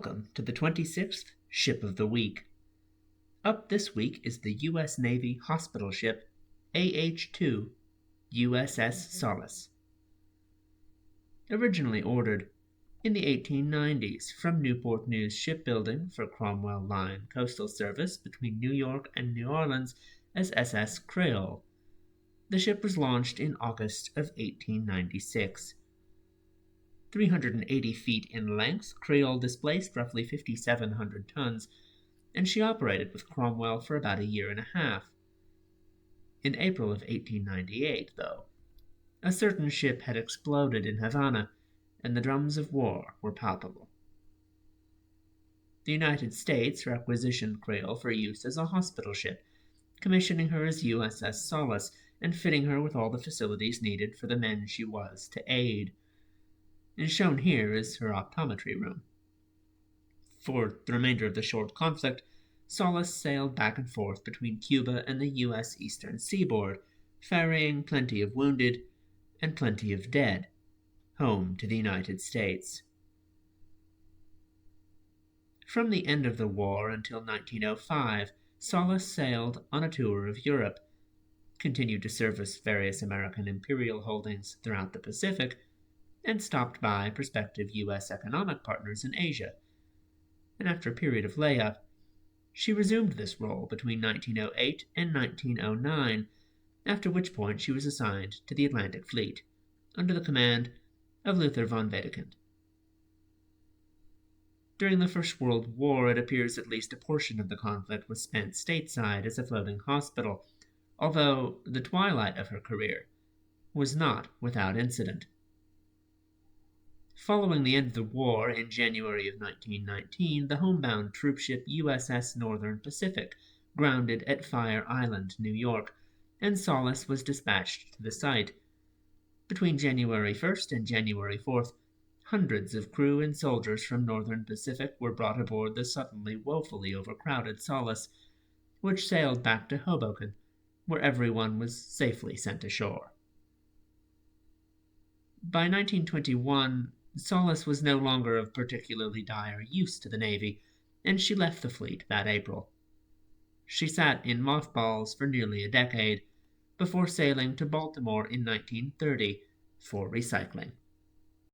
Welcome to the 26th Ship of the Week. Up this week is the U.S. Navy hospital ship AH-2 USS Solace. Originally ordered in the 1890s from Newport News Shipbuilding for Cromwell Line Coastal Service between New York and New Orleans as SS Creole, the ship was launched in August of 1896. 380 feet in length, Creole displaced roughly 5,700 tons, and she operated with Cromwell for about a year and a half. In April of 1898, though, a certain ship had exploded in Havana, and the drums of war were palpable. The United States requisitioned Creole for use as a hospital ship, commissioning her as USS Solace and fitting her with all the facilities needed for the men she was to aid. And shown here is her optometry room. For the remainder of the short conflict, Solace sailed back and forth between Cuba and the U.S. eastern seaboard, ferrying plenty of wounded and plenty of dead home to the United States. From the end of the war until 1905, Solace sailed on a tour of Europe, continued to service various American imperial holdings throughout the Pacific, and stopped by prospective U.S. economic partners in Asia. And after a period of layup, she resumed this role between 1908 and 1909, after which point she was assigned to the Atlantic Fleet, under the command of Luther von Wedekind. During the First World War, it appears at least a portion of the conflict was spent stateside as a floating hospital, although the twilight of her career was not without incident. Following the end of the war in January of 1919, the homebound troopship USS Northern Pacific grounded at Fire Island, New York, and Solace was dispatched to the site. Between January 1st and January 4th, hundreds of crew and soldiers from Northern Pacific were brought aboard the suddenly woefully overcrowded Solace, which sailed back to Hoboken, where everyone was safely sent ashore. By 1921, Solace was no longer of particularly dire use to the Navy, and she left the fleet that April. She sat in mothballs for nearly a decade, before sailing to Baltimore in 1930 for recycling.